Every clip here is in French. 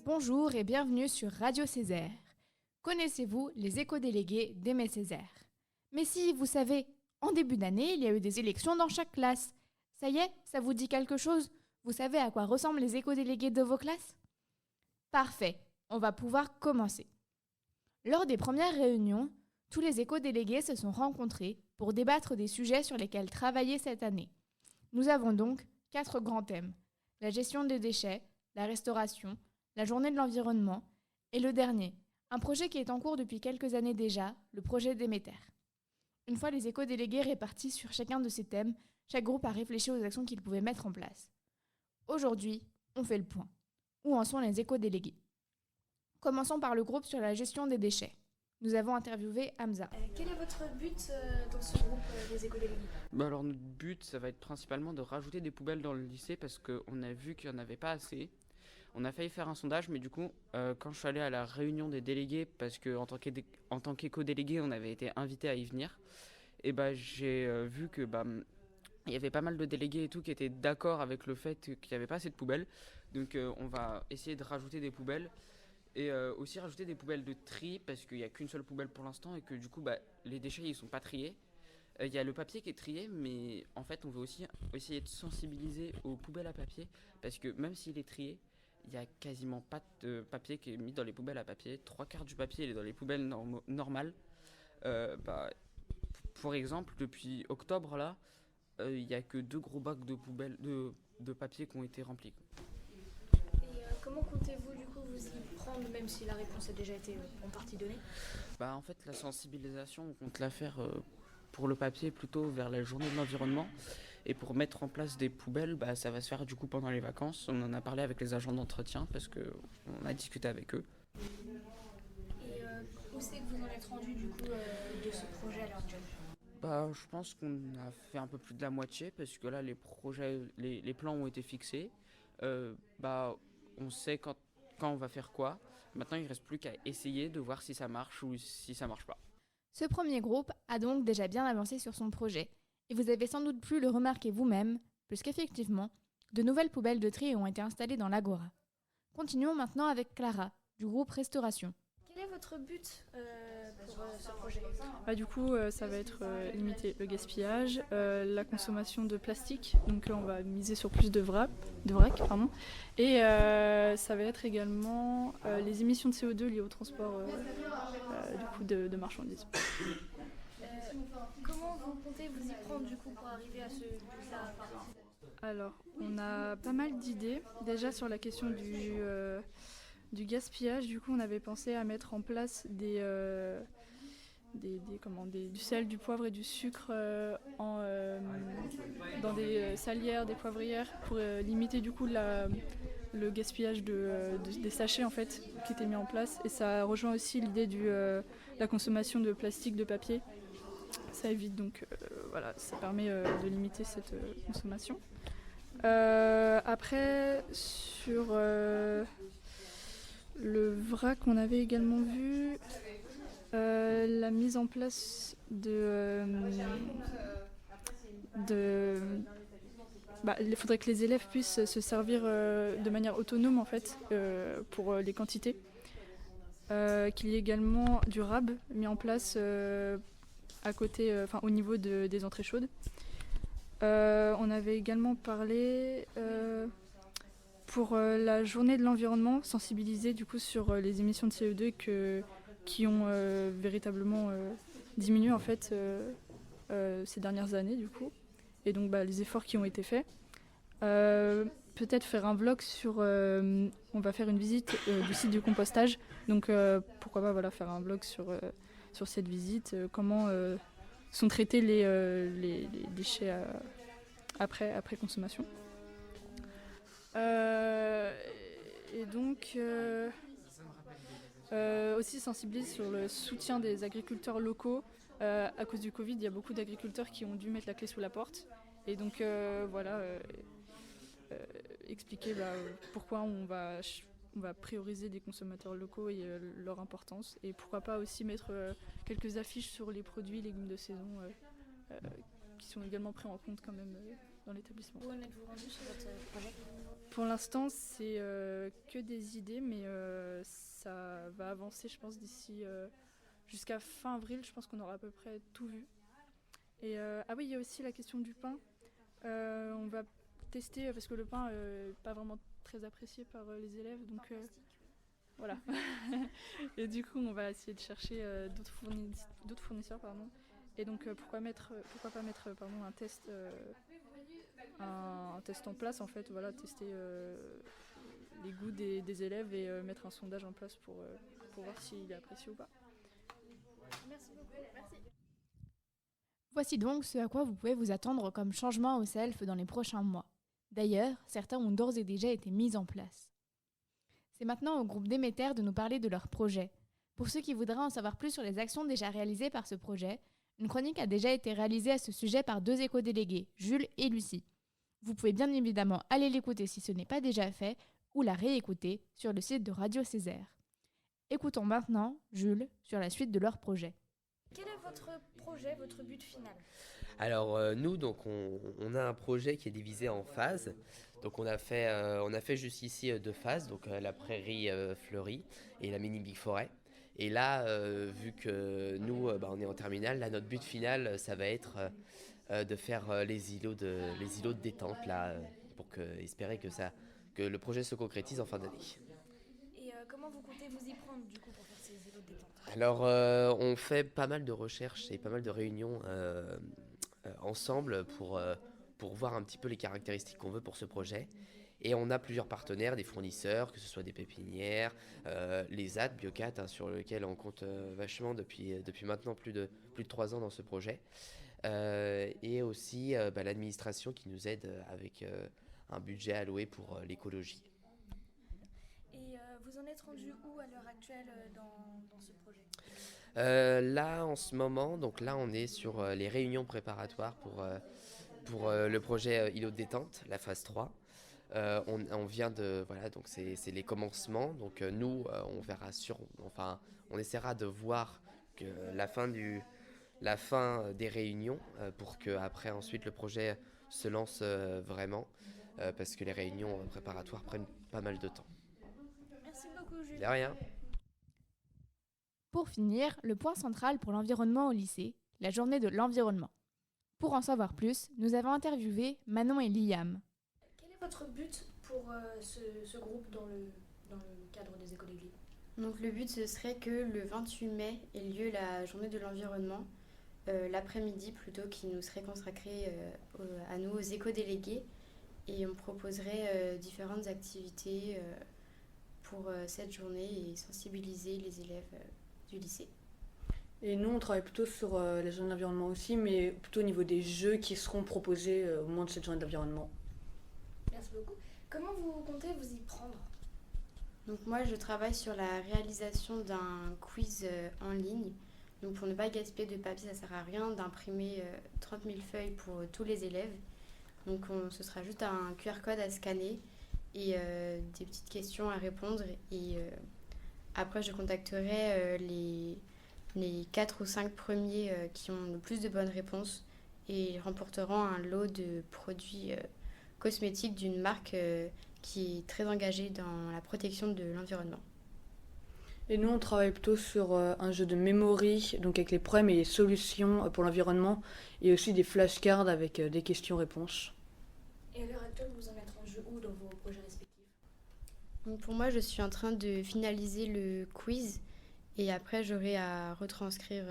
Bonjour et bienvenue sur Radio Césaire. Connaissez-vous les éco-délégués d'Aimé Césaire? Mais si, vous savez, en début d'année, il y a eu des élections dans chaque classe. Ça y est, ça vous dit quelque chose? Vous savez à quoi ressemblent les éco-délégués de vos classes? Parfait, on va pouvoir commencer. Lors des premières réunions, tous les éco-délégués se sont rencontrés pour débattre des sujets sur lesquels travailler cette année. Nous avons donc 4 grands thèmes: la gestion des déchets, la restauration, la journée de l'environnement et le dernier, un projet qui est en cours depuis quelques années déjà, le projet Déméter. Une fois les éco-délégués répartis sur chacun de ces thèmes, chaque groupe a réfléchi aux actions qu'il pouvait mettre en place. Aujourd'hui, on fait le point. Où en sont les éco-délégués? Commençons par le groupe sur la gestion des déchets. Nous avons interviewé Hamza. Quel est votre but dans ce groupe des éco-délégués? Alors notre but, ça va être principalement de rajouter des poubelles dans le lycée parce qu'on a vu qu'il n'y en avait pas assez. On a failli faire un sondage, mais du coup, quand je suis allé à la réunion des délégués, parce qu'en tant qu'éco-délégué, on avait été invité à y venir, et j'ai vu que il y avait pas mal de délégués et tout qui étaient d'accord avec le fait qu'il n'y avait pas assez de poubelles. Donc on va essayer de rajouter des poubelles. Et aussi rajouter des poubelles de tri parce qu'il n'y a qu'une seule poubelle pour l'instant et que du coup les déchets ils sont pas triés. Il y a le papier qui est trié, mais en fait on veut aussi essayer de sensibiliser aux poubelles à papier parce que même s'il est trié, il n'y a quasiment pas de papier qui est mis dans les poubelles à papier. 3/4 du papier il est dans les poubelles normales. Pour exemple, depuis octobre là, il n'y a que 2 gros bacs de poubelles de papier qui ont été remplis. Comment comptez-vous du coup vous y prendre, même si la réponse a déjà été en partie donnée? En fait, la sensibilisation, on compte la faire pour le papier plutôt vers la journée de l'environnement. Et pour mettre en place des poubelles, ça va se faire du coup pendant les vacances. On en a parlé avec les agents d'entretien parce qu'on a discuté avec eux. Et où c'est que vous en êtes rendu du coup de ce projet à l'heure actuelle? Je pense qu'on a fait un peu plus de la moitié parce que là, les plans ont été fixés. On sait quand on va faire quoi. Maintenant, il ne reste plus qu'à essayer de voir si ça marche ou si ça marche pas. Ce premier groupe a donc déjà bien avancé sur son projet. Et vous avez sans doute pu le remarquer vous-même, puisqu'effectivement, de nouvelles poubelles de tri ont été installées dans l'Agora. Continuons maintenant avec Clara, du groupe Restauration. Quel est votre but pour ce projet? Du coup, ça va être limiter le gaspillage, la consommation de plastique, donc on va miser sur plus de vrac, et ça va être également les émissions de CO2 liées au transport de marchandises. Comment vous comptez vous y prendre du coup pour arriver à ce but-là? Alors, on a pas mal d'idées, déjà sur la question du gaspillage. Du coup, on avait pensé à mettre en place du sel, du poivre et du sucre dans des salières, des poivrières pour limiter du coup le gaspillage des sachets en fait qui étaient mis en place. Et ça rejoint aussi l'idée de la consommation de plastique, de papier. Ça évite donc, ça permet de limiter cette consommation. Après, sur le vrac, on avait également vu la mise en place il faudrait que les élèves puissent se servir de manière autonome en fait pour les quantités. Qu'il y ait également du RAB mis en place à côté, au niveau des entrées chaudes. On avait également parlé pour la journée de l'environnement, sensibiliser du coup sur les émissions de CO2 qui ont véritablement diminué en fait ces dernières années du coup, et donc les efforts qui ont été faits. Peut-être faire un vlog sur, on va faire une visite du site du compostage, donc pourquoi pas faire un vlog sur cette visite, comment sont traités les déchets après consommation. Et donc aussi sensibiliser sur le soutien des agriculteurs locaux. À cause du Covid, il y a beaucoup d'agriculteurs qui ont dû mettre la clé sous la porte. Et donc expliquer pourquoi on va prioriser des consommateurs locaux et leur importance. Et pourquoi pas aussi mettre quelques affiches sur les produits, légumes de saison qui sont également pris en compte quand même dans l'établissement. Où en êtes-vous rendu sur votre projet? Pour l'instant, c'est que des idées, mais ça va avancer, je pense, d'ici jusqu'à fin avril. Je pense qu'on aura à peu près tout vu. Et ah oui, il y a aussi la question du pain. On va tester, parce que le pain n'est pas vraiment très apprécié par les élèves. Donc voilà. Et du coup, on va essayer de chercher d'autres fournisseurs. Pardon. Et donc, pourquoi pas mettre un test un test en place, en fait, voilà, tester les goûts des élèves et mettre un sondage en place pour voir s'il est apprécié ou pas. Merci beaucoup. Merci. Voici donc ce à quoi vous pouvez vous attendre comme changement au CELF dans les prochains mois. D'ailleurs, certains ont d'ores et déjà été mis en place. C'est maintenant au groupe Déméter de nous parler de leur projet. Pour ceux qui voudraient en savoir plus sur les actions déjà réalisées par ce projet, une chronique a déjà été réalisée à ce sujet par 2 éco-délégués, Jules et Lucie. Vous pouvez bien évidemment aller l'écouter si ce n'est pas déjà fait ou la réécouter sur le site de Radio Césaire. Écoutons maintenant Jules sur la suite de leur projet. Quel est votre projet, votre but final? Alors nous, donc on a un projet qui est divisé en phases. Donc on a fait jusqu'ici 2 phases, donc la prairie fleurie et la mini big forêt. Et là, vu que nous, on est en terminale, là notre but final, ça va être de faire les îlots de détente là, pour espérer que le projet se concrétise en fin d'année. Et comment vous comptez vous y prendre du coup pour faire ces îlots de détente? Alors on fait pas mal de recherches et pas mal de réunions ensemble pour voir un petit peu les caractéristiques qu'on veut pour ce projet. Et on a plusieurs partenaires, des fournisseurs, que ce soit des pépinières, les ZAD, Biocat, sur lesquels on compte vachement depuis maintenant plus de 3 ans dans ce projet. Et aussi l'administration qui nous aide avec un budget alloué pour l'écologie. Et vous en êtes rendu où à l'heure actuelle dans ce projet? Là, en ce moment, donc là, on est sur les réunions préparatoires pour le projet îlot de détente, la phase 3. On vient de... Voilà, donc c'est les commencements. Donc nous, on essaiera de voir que la fin des réunions pour que après ensuite le projet se lance vraiment parce que les réunions préparatoires prennent pas mal de temps. Merci beaucoup, Jules. De rien. Pour finir, le point central pour l'environnement au lycée, la journée de l'environnement. Pour en savoir plus, nous avons interviewé Manon et Liam. Quel est votre but pour ce groupe dans le cadre des éco-délégués? Donc le but, ce serait que le 28 mai ait lieu la journée de l'environnement, l'après-midi plutôt, qui nous serait consacrée à nous, aux éco-délégués. Et on proposerait différentes activités pour cette journée et sensibiliser les élèves du lycée. Et nous, on travaille plutôt sur la journée de l'environnement aussi, mais plutôt au niveau des jeux qui seront proposés au moment de cette journée de l'environnement. Merci beaucoup. Comment vous comptez vous y prendre? Donc moi, je travaille sur la réalisation d'un quiz en ligne. Donc pour ne pas gaspiller de papier, ça ne sert à rien d'imprimer 30 000 feuilles pour tous les élèves. Donc ce sera juste un QR code à scanner et des petites questions à répondre. Et après, je contacterai les 4 ou 5 premiers qui ont le plus de bonnes réponses et ils remporteront un lot de produits cosmétiques d'une marque qui est très engagée dans la protection de l'environnement. Et nous, on travaille plutôt sur un jeu de memory, donc avec les problèmes et les solutions pour l'environnement, et aussi des flashcards avec des questions-réponses. Et à l'heure actuelle, vous en êtes en jeu où dans vos projets respectifs? Donc pour moi, je suis en train de finaliser le quiz et après, j'aurai à retranscrire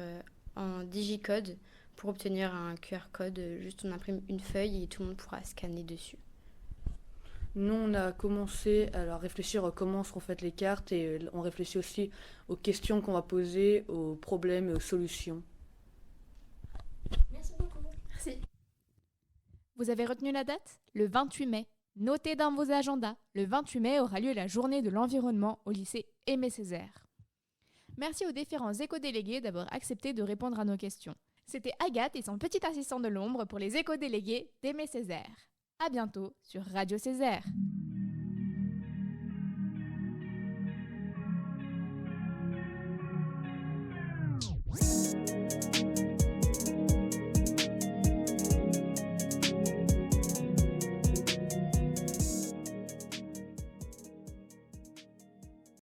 en digicode pour obtenir un QR code. Juste, on imprime une feuille et tout le monde pourra scanner dessus. Nous, on a commencé à réfléchir à comment seront faites les cartes et on réfléchit aussi aux questions qu'on va poser, aux problèmes et aux solutions. Merci beaucoup. Merci. Vous avez retenu la date? Le 28 mai. Notez dans vos agendas. Le 28 mai aura lieu la journée de l'environnement au lycée Aimé Césaire. Merci aux différents éco-délégués d'avoir accepté de répondre à nos questions. C'était Agathe et son petit assistant de l'ombre pour les éco-délégués d'Aimé Césaire. À bientôt sur Radio Césaire.